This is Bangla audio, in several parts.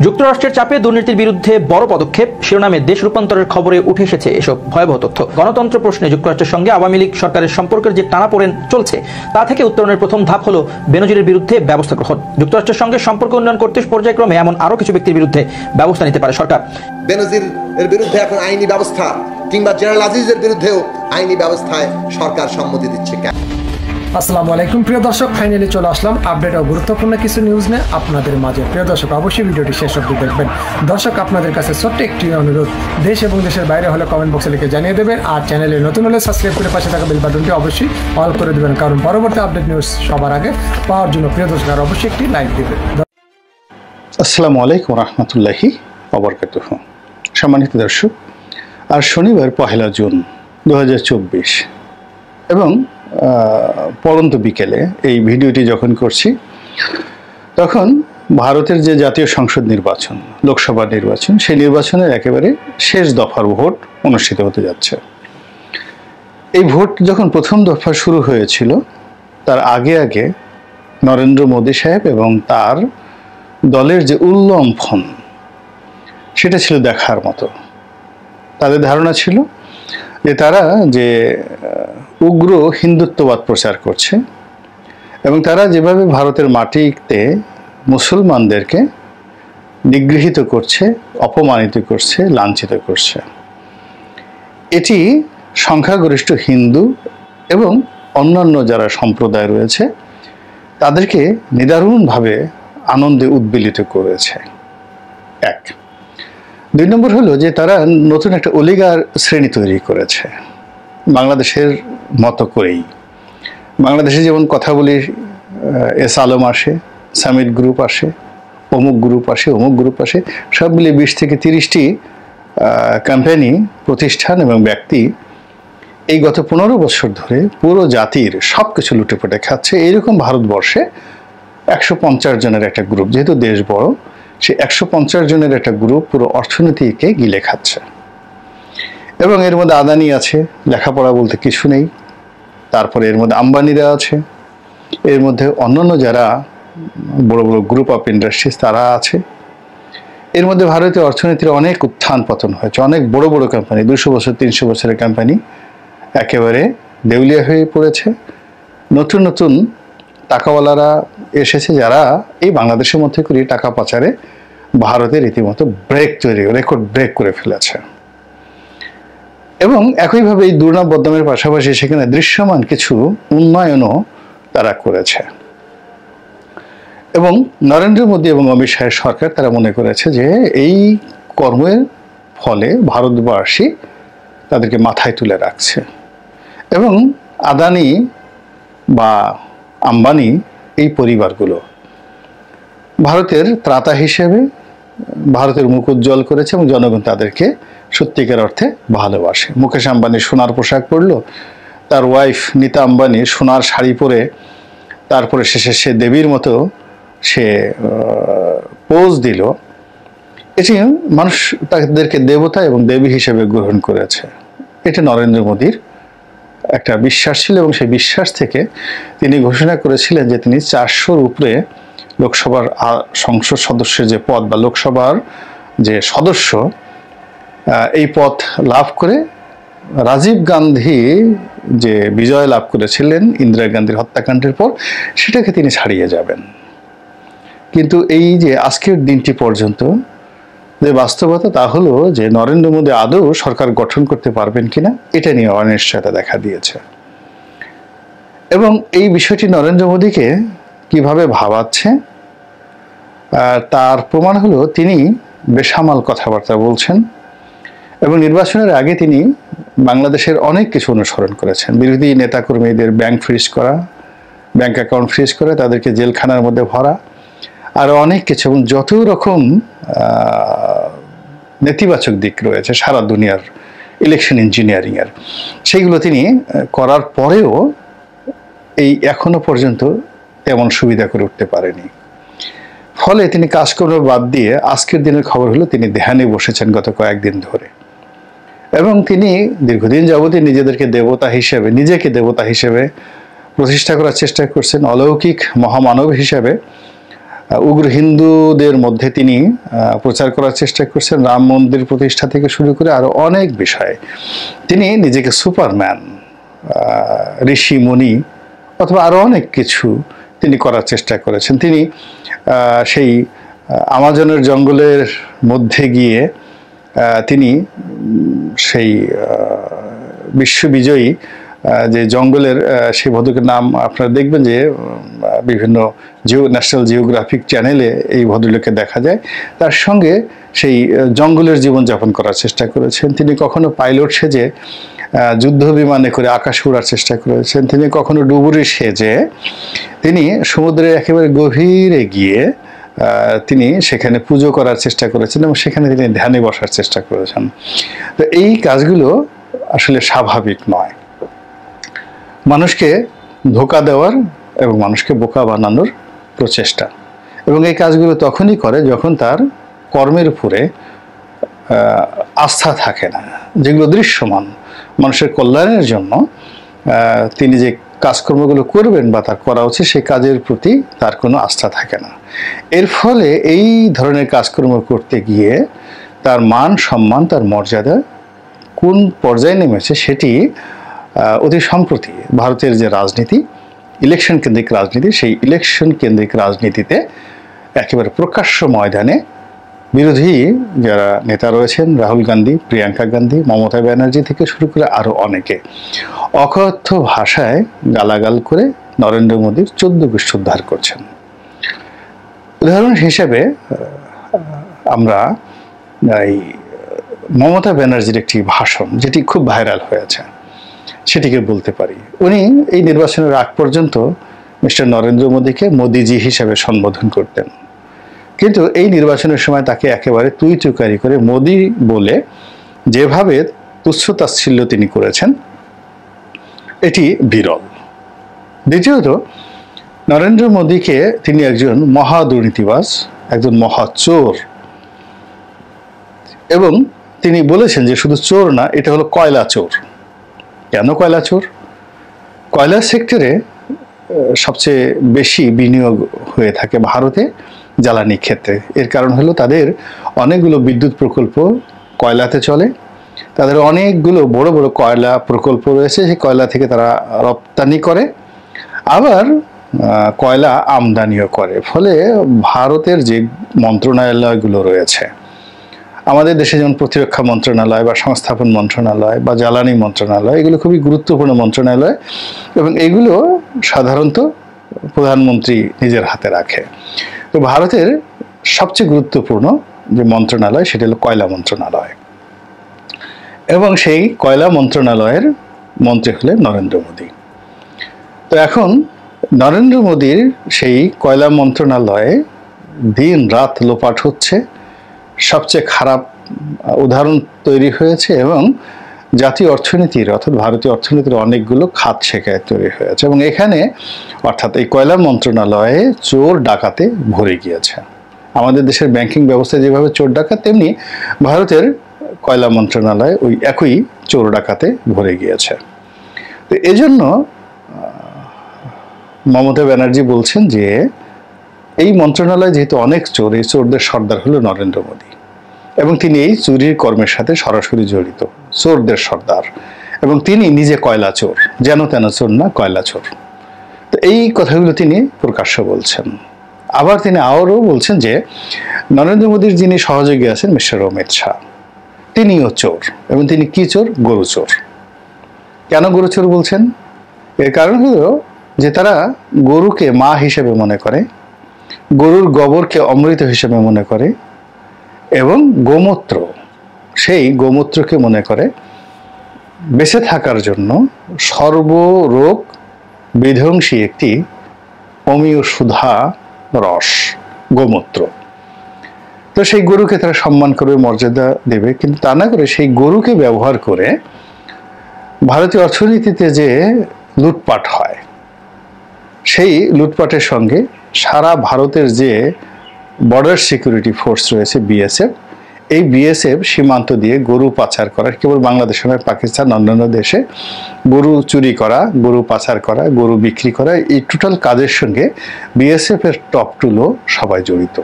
যুক্তরাষ্ট্রের চাপে দুর্নীতির বিরুদ্ধে বড় পদক্ষেপ শিরোনামে দেশ রূপান্তরের খবরে উঠে এসেছে এসব ভয়াবহ তথ্য। গণতন্ত্র প্রশ্নে যুক্তরাষ্ট্রের সঙ্গে আওয়ামী লীগ সরকারের সম্পর্কের যে টানাপোড়েন চলছে তা থেকে উত্তরণের প্রথম ধাপ হলো বেনজিরের বিরুদ্ধে ব্যবস্থা গ্রহণ। যুক্তরাষ্ট্রের সঙ্গে সম্পর্ক উন্নয়ন করতে পর্যায়ক্রমে এমন আরও কিছু ব্যক্তির বিরুদ্ধে ব্যবস্থা নিতে পারে সরকার। বেনজিরের বিরুদ্ধে এখন আইনি ব্যবস্থা কিংবা জেনারেল আজিজের বিরুদ্ধেও আইনি ব্যবস্থায় সরকার সম্মতি দিচ্ছে। আসসালামু আলাইকুম প্রিয় দর্শক, ফাইনালি চলে আসলাম আপডেট ও গুরুত্বপূর্ণ কিছু নিউজ নিয়ে আপনাদের মাঝে। প্রিয় দর্শক, অবশ্যই ভিডিওটি শেষ অবধি দেখবেন। দর্শক, আপনাদের কাছে ছোট্ট একটি অনুরোধ, দেশ এবং দেশের বাইরে হলে কমেন্ট বক্সে লিখে জানিয়ে দেবেন, আর চ্যানেলে নতুন হলে সাবস্ক্রাইব করে পাশে থাকা বেল বাটনটি অবশ্যই অল করে দেবেন, কারণ পরবর্তী আপডেট নিউজ সবার আগে পাওয়ার জন্য প্রিয় দর্শক আর অবশ্যই একটি লাইক দেবেন। আসসালামু আলাইকুম রহমতুল্লাহি ওয়া বারাকাতুহু। সম্মানিত দর্শক, আর শনিবার 1 জুন 2024 এবং পড়ন্ত বিকেলে এই ভিডিওটি যখন করছি তখন ভারতের যে জাতীয় সংসদ নির্বাচন, লোকসভা নির্বাচন, সেই নির্বাচনের একেবারে শেষ দফার ভোট অনুষ্ঠিত হতে যাচ্ছে। এই ভোট যখন প্রথম দফা শুরু হয়েছিল তার আগে আগে নরেন্দ্র মোদী সাহেব এবং তার দলের যে উল্লম্ফন সেটা ছিল দেখার মতো। তাদের ধারণা ছিল যে তারা যে উগ্র হিন্দুত্ববাদ প্রচার করছে এবং তারা যেভাবে ভারতের মাটিতে মুসলমানদেরকে নিগৃহীত করছে, অপমানিত করছে, লাঞ্ছিত করছে, এটি সংখ্যাগরিষ্ঠ হিন্দু এবং অন্যান্য যারা সম্প্রদায় রয়েছে তাদেরকে নিদারুণভাবে আনন্দে উদ্বেলিত করেছে। এক। 2 নম্বর হলো যে তারা নতুন একটা অলিগার শ্রেণী তৈরি করেছে বাংলাদেশের মতো করেই। বাংলাদেশে যেমন কথা বলি এস আলম আসে, সামিট গ্রুপ আসে, অমুক গ্রুপ আসে, অমুক গ্রুপ আসে, সব মিলিয়ে 20 থেকে 30টি কোম্পানি, প্রতিষ্ঠান এবং ব্যক্তি এই গত 15 বছর ধরে পুরো জাতির সব কিছু লুটেপুটে খাচ্ছে। এইরকম ভারতবর্ষে 150 জনের একটা গ্রুপ, যেহেতু দেশ বড়, সে 150 জনের একটা গ্রুপ পুরো অর্থনীতিকে গিলে খাচ্ছে। এবং এর মধ্যে আদানি আছে, লেখাপড়া বলতে কিছু নেই। তারপরে এর মধ্যে আম্বানিরা আছে, এর মধ্যে অন্যান্য যারা বড় বড় গ্রুপ অফ ইন্ডাস্ট্রিজ তারা আছে। এর মধ্যে ভারতীয় অর্থনীতির অনেক উত্থান পতন হয়েছে। অনেক বড় বড় কোম্পানি, 200 বছর 300 বছরের কোম্পানি একেবারে দেউলিয়া হয়ে পড়েছে। নতুন নতুন টাকাওয়ালারা এসেছে যারা এই বাংলাদেশের মধ্যে করে টাকা পাচারে ভারতের রীতিমতো রেকর্ড ব্রেক করে ফেলেছে। এবং একইভাবে এই দুর্নাম বদনামের পাশাপাশি সেখানে দৃশ্যমান কিছু উন্নয়নও তারা করেছে। এবং নরেন্দ্র মোদী এবং অমিত শাহের সরকার তারা মনে করেছে যে এই কর্মের ফলে ভারতবাসী তাদেরকে মাথায় তুলে রাখছে। এবং আদানি বা আম্বানি এই পরিবারগুলো ভারতের ত্রাতা হিসেবে ভারতের মুখ উজ্জ্বল করেছে এবং জনগণ তাদেরকে সত্যিকার অর্থে ভালোবাসে। মুকেশ আম্বানি সোনার পোশাক পরলো, তার ওয়াইফ নীতা আম্বানি সোনার শাড়ি পরে তারপরে শেষে সে দেবীর মতো সে পোজ দিল। এটি মানুষ তাদেরকে দেবতা এবং দেবী হিসেবে গ্রহণ করেছে। এটা নরেন্দ্র মোদীর একটা বিশ্বাস ছিল এবং সেই বিশ্বাস থেকে তিনি ঘোষণা করেছিলেন যে তিনি 400-র উপরে লোকসভার সংসদ সদস্যের যে পদ বা লোকসভার যে সদস্য এই পদ লাভ করে রাজীব গান্ধী যে বিজয় লাভ করেছিলেন ইন্দিরা গান্ধীর হত্যাকাণ্ডের পর সেটাকে তিনি ছাড়িয়ে যাবেন। কিন্তু এই যে আজকের দিনটি পর্যন্ত যে বাস্তবতা তা হলো যে নরেন্দ্র মোদী আদৌ সরকার গঠন করতে পারবেন কিনা এটা নিয়ে অনিশ্চয়তা দেখা দিয়েছে। এবং এই বিষয়টি নরেন্দ্র মোদীকে কিভাবে ভাবাচ্ছে তার প্রমাণ হলো তিনি বেসামাল কথাবার্তা বলছেন এবং নির্বাচনের আগে তিনি বাংলাদেশের অনেক কিছু অনুসরণ করেছেন। বিরোধী নেতাকর্মীদের ব্যাংক ফ্রিজ করা, ব্যাংক অ্যাকাউন্ট ফ্রিজ করে তাদেরকে জেলখানার মধ্যে ভরা, আরও অনেক কিছু এবং যত রকম নেতিবাচক দিক রয়েছে সারা দুনিয়ার ইলেকশন ইঞ্জিনিয়ারিংয়ের, সেইগুলো তিনি করার পরেও এই এখনো পর্যন্ত তেমন সুবিধা করে উঠতে পারেনি। ফলে তিনি কাজকর্ম বাদ দিয়ে আজকের দিনের খবর হলো তিনি ধ্যানে বসেছেন গত কয়েকদিন ধরে এবং তিনি দীর্ঘদিন যাবতীয় নিজেকে দেবতা হিসেবে প্রতিষ্ঠা করার চেষ্টা করছেন। অলৌকিক মহামানব হিসেবে উগ্র হিন্দুদের মধ্যে তিনি প্রচার করার চেষ্টা করছেন, রাম মন্দির প্রতিষ্ঠা থেকে শুরু করে আরো অনেক বিষয়ে তিনি নিজেকে সুপারম্যান, ঋষি মুনি অথবা আরো অনেক কিছু তিনি করার চেষ্টা করেছেন। তিনি সেই আমাজনের জঙ্গলের মধ্যে গিয়ে তিনি সেই বিশ্ববিজয়ী যে জঙ্গলের সেই ভদ্রকের নাম আপনারা দেখবেন যে বিভিন্ন ন্যাশনাল জিওগ্রাফিক চ্যানেলে এই ভদ্রলোককে দেখা যায়, তার সঙ্গে সেই জঙ্গলের জীবনযাপন করার চেষ্টা করেছেন। তিনি কখনো পাইলট সেজে যুদ্ধ বিমানে করে আকাশে উড়ার চেষ্টা করেছেন, তিনি কখনো ডুবুরি সেজে তিনি সমুদ্রের একেবারে গভীরে গিয়ে তিনি সেখানে পুজো করার চেষ্টা করেছেন এবং সেখানে তিনি ধ্যানে বসার চেষ্টা করেছেন। তো এই কাজগুলো আসলে স্বাভাবিক নয়, মানুষকে ধোঁকা দেওয়ার এবং মানুষকে বোকা বানানোর প্রচেষ্টা। এবং এই কাজগুলো তখনই করে যখন তার কর্মের উপরে আস্থা থাকে না, যেগুলো দৃশ্যমান মানুষের কল্যাণের জন্য তিনি যে কাজকর্মগুলো করবেন বা তার করা উচিত সেই কাজের প্রতি তার কোনো আস্থা থাকে না। এর ফলে এই ধরনের কাজকর্ম করতে গিয়ে তার মান সম্মান, তার মর্যাদা কোন পর্যায়ে নেমেছে সেটি অতি সম্প্রতি ভারতের যে রাজনীতি, ইলেকশন কেন্দ্রিক রাজনীতি, সেই ইলেকশন কেন্দ্রিক রাজনীতিতে একেবারে প্রকাশ্য ময়দানে বিরোধী যারা নেতা রয়েছেন, রাহুল গান্ধী, প্রিয়াঙ্কা গান্ধী, মমতা ব্যানার্জি থেকে শুরু করে আরো অনেকে অকথ্য ভাষায় গালাগাল করে নরেন্দ্র মোদীর 14 পৃষ্ঠ উদ্ধার করছেন। উদাহরণ হিসেবে আমরা এই মমতা ব্যানার্জির একটি ভাষণ যেটি খুব ভাইরাল হয়েছে সেটিকে বলতে পারি। উনি এই নির্বাচনের আগ পর্যন্ত মিস্টার নরেন্দ্র মোদীকে মোদিজি হিসেবে সম্বোধন করতেন, কিন্তু এই নির্বাচনের সময় তাকে একেবারে তুই তুকারি করে মোদি বলে যেভাবে তুচ্ছ-তাচ্ছিল্য তিনি করেছেন এটি বিরল। দ্বিতীয়ত, নরেন্দ্র মোদীকে তিনি একজন মহা দুর্নীতিবাজ, একজন মহা চোর, এবং তিনি বলেছেন যে শুধু চোর না, এটা হলো কয়লা চোর। কেন কয়লা চোর? কয়লা সেক্টরে সবচেয়ে বেশি বিনিয়োগ হয়ে থাকে ভারতে জ্বালানি ক্ষেত্রে। এর কারণ হলো তাদের অনেকগুলো বিদ্যুৎ প্রকল্প কয়লাতে চলে, তাদের অনেকগুলো বড় বড় কয়লা প্রকল্প রয়েছে, সেই কয়লা থেকে তারা রপ্তানি করে, আবার কয়লা আমদানিও করে। ফলে ভারতের যে মন্ত্রণালয়গুলো রয়েছে, আমাদের দেশে যেমন প্রতিরক্ষা মন্ত্রণালয় বা সংস্থাপন মন্ত্রণালয় বা জ্বালানি মন্ত্রণালয়, এগুলো খুবই গুরুত্বপূর্ণ মন্ত্রণালয় এবং এগুলো সাধারণত প্রধানমন্ত্রী নিজের হাতে রাখে। তো ভারতের সবচেয়ে গুরুত্বপূর্ণ যে মন্ত্রণালয় সেটা হলো কয়লা মন্ত্রণালয়, এবং সেই কয়লা মন্ত্রণালয়ের মন্ত্রী হলেন নরেন্দ্র মোদী। তো এখন নরেন্দ্র মোদীর সেই কয়লা মন্ত্রণালয়ে দিন রাত লোপাট হচ্ছে, সবচেয়ে খারাপ উদাহরণ তৈরি হয়েছে এবং জাতীয় অর্থনীতির অর্থাৎ ভারতীয় অর্থনীতির অনেকগুলো খাত শেখায় তৈরি হয়েছে, এবং এখানে অর্থাৎ এই কয়লা মন্ত্রণালয়ে চোর ডাকাতে ভরে গিয়েছে। আমাদের দেশের ব্যাংকিং ব্যবস্থায় যেভাবে চোর ডাকাত, তেমনি ভারতের কয়লা মন্ত্রণালয় ওই একই চোর ডাকাতে ভরে গিয়েছে। তো এজন্য মমতা ব্যানার্জি বলছেন যে এই মন্ত্রণালয় যেহেতু অনেক চোর, এই চোরদের সর্দার হলো নরেন্দ্র মোদী, এবং তিনি এই চুরির কর্মের সাথে সরাসরি জড়িত, চোরদের সর্দার, এবং তিনি নিজে কয়লা চোর, যেন তেন চোর না, কয়লা চোর। তো এই কথাগুলো তিনি প্রকাশ্য বলছেন। আবার তিনি আরও বলছেন যে নরেন্দ্র মোদীর যিনি সহযোগী আছেন মিস্টার অমিত শাহ, তিনিও চোর, এবং তিনি কি চোর? গরু চোর। কেন গরু চোর বলছেন? এর কারণ হলো যে তারা গরুকে মা হিসেবে মনে করে, গরুর গোবরকে অমৃত হিসেবে মনে করে, এবং গোমূত্র, সেই গোমূত্রকে মনে করে বেঁচে থাকার জন্য সর্বরোগ বিধ্বংসী একটি অমীয় সুধা রস গোমূত্র। তো সেই গরুকে তারা সম্মান করবে, মর্যাদা দেবে, কিন্তু তা না করে সেই গরুকে ব্যবহার করে ভারতীয় অর্থনীতিতে যে লুটপাট হয়, সেই লুটপাটের সঙ্গে সারা ভারতের যে বর্ডার সিকিউরিটি ফোর্স রয়েছে বিএসএফ, এই বিএসএফ সীমান্ত দিয়ে গরু পাচার করা, কেবল বাংলাদেশ নয়, পাকিস্তান, অন্যান্য দেশে গরু চুরি করা, গরু পাচার করা, গরু বিক্রি করা, এই টোটাল কাজের সঙ্গে বিএসএফ এর টপ টুলো সবাই জড়িত।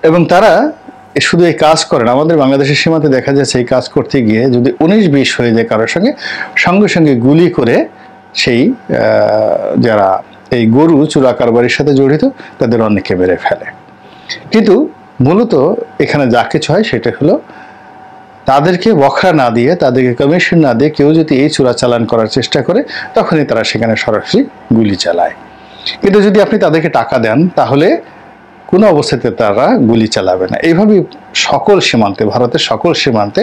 এবং তারা শুধু এই কাজ করেন, আমাদের বাংলাদেশের সীমান্তে দেখা যাচ্ছে এই কাজ করতে গিয়ে যদি 19-20 হয়ে যায় কারোর সঙ্গে, সঙ্গে সঙ্গে গুলি করে সেই যারা এই গরু চোরা কারবারির সাথে জড়িত তাদের অনেকে মেরে ফেলে। কিন্তু মূলত এখানে যা কিছু হয় সেটা হলো তাদেরকে বখরা না দিয়ে, তাদেরকে কমিশন না দিয়ে কেউ যদি এই চোরাচালান করার চেষ্টা করে তখনই তারা সেখানে সরাসরি গুলি চালায়। কিন্তু যদি আপনি তাদেরকে টাকা দেন তাহলে কোনো অবস্থাতে তারা গুলি চালাবে না। এইভাবেই সকল সীমান্তে, ভারতের সকল সীমান্তে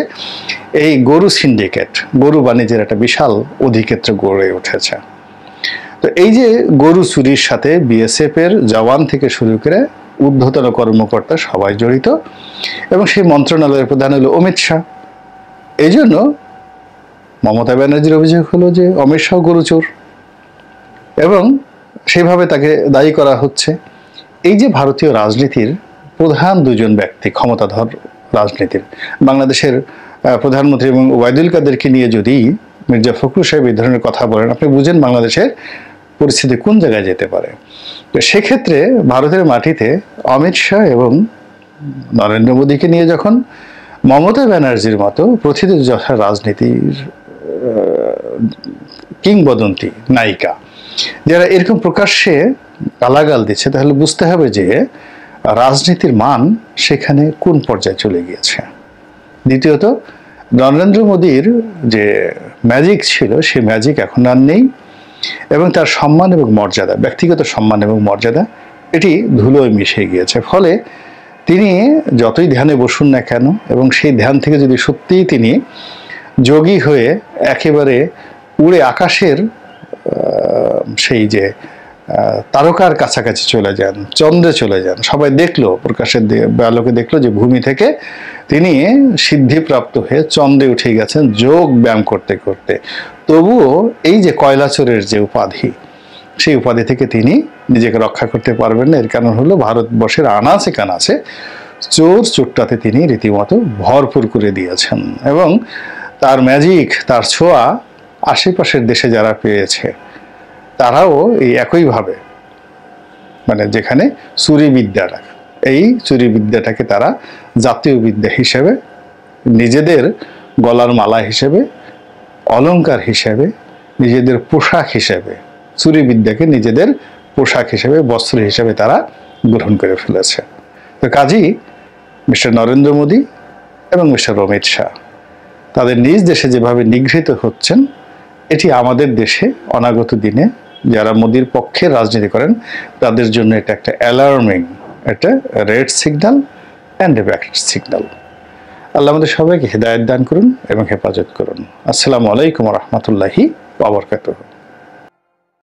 এই গরু সিন্ডিকেট, গরু বাণিজ্যের একটা বিশাল অধিক্ষেত্র গড়ে উঠেছে। তো এই যে গরু চুরির সাথে বিএসএফ এর জওয়ান থেকে শুরু করে ঊর্ধ্বতন কর্মকর্তা সবাই জড়িত, এবং সেই মন্ত্রণালয়ের প্রধান হলো অমিত শাহ। এই জন্য মমতা ব্যানার্জির অভিযোগ হলো যে অমিত শাহ গরু চোর, এবং সেইভাবে তাকে দায়ী করা হচ্ছে। এই যে ভারতীয় রাজনীতির প্রধান দুজন ব্যক্তি, ক্ষমতাধর রাজনীতির, বাংলাদেশের প্রধানমন্ত্রী এবং ওবায়দুল কাদেরকে নিয়ে যদি মির্জা ফখরুল সাহেব এই ধরনের কথা বলেন, আপনি বুঝেন বাংলাদেশের পরিস্থিতি কোন জায়গায় যেতে পারে। তো সেক্ষেত্রে ভারতের মাটিতে অমিত শাহ এবং নরেন্দ্র মোদীকে নিয়ে যখন মমতা ব্যানার্জির মতো প্রথিতযশা রাজনীতির কিংবদন্তি নায়িকা যারা এরকম প্রকাশ্যে গালাগাল দিচ্ছে, তাহলে বুঝতে হবে যে রাজনীতির মান সেখানে কোন পর্যায়ে চলে গিয়েছে। দ্বিতীয়ত, নরেন্দ্র মোদীর যে ম্যাজিক ছিল সেই ম্যাজিক এখন আর নেই, এবং তার সম্মান এবং মর্যাদা, ব্যক্তিগত সম্মান এবং মর্যাদা, এটি ধুলোয় মিশে গিয়েছে। ফলে তিনি যতই ধ্যানে বসুন না কেন, এবং সেই ধ্যান থেকে যদি সত্যিই তিনি যোগী হয়ে একেবারে উড়ে আকাশের সেই যে তারকার কাছাকাছি চলে যান, চন্দ্রে চলে যান, সবাই দেখলো, প্রকাশের আলোকে দেখলো যে ভূমি থেকে তিনি সিদ্ধিপ্রাপ্ত হয়ে চন্দ্রে উঠে গেছেন যোগ ব্যায়াম করতে করতে, তবুও এই যে কয়লাচোরের যে উপাধি, সেই উপাধি থেকে তিনি নিজেকে রক্ষা করতে পারবেন না। এর কারণ হলো ভারতবর্ষের আনাচে কানাচে চোর চোরটাতে তিনি রীতিমতো ভরপুর করে দিয়েছেন, এবং তার ম্যাজিক, তার ছোঁয়া আশেপাশের দেশে যারা পেয়েছে তারাও এই একইভাবে, মানে যেখানে চুরি বিদ্যাটা, এই চুরি বিদ্যাটাকে তারা জাতীয় বিদ্যা হিসেবে, নিজেদের গলার মালা হিসেবে, অলংকার হিসেবে, নিজেদের পোশাক হিসেবে, চুরি বিদ্যাকে নিজেদের পোশাক হিসেবে, বস্ত্র হিসেবে তারা গ্রহণ করে ফেলেছে। তো কাজেই মিস্টার নরেন্দ্র মোদী এবং মিস্টার অমিত শাহ তাদের নিজ দেশে যেভাবে নিগৃহীত হচ্ছেন, এটি আমাদের দেশে অনাগত দিনে যারা মোদির পক্ষে রাজনীতি করেন তাদের জন্য এটা একটা অ্যালার্মিং, একটা red signal and a back signal. আল্লাহ আমাদের সবাইকে হেদায়েত দান করুন এবং হেফাজত করুন। আসসালামু আলাইকুম ওয়া রাহমাতুল্লাহি ওয়া বারাকাতুহু।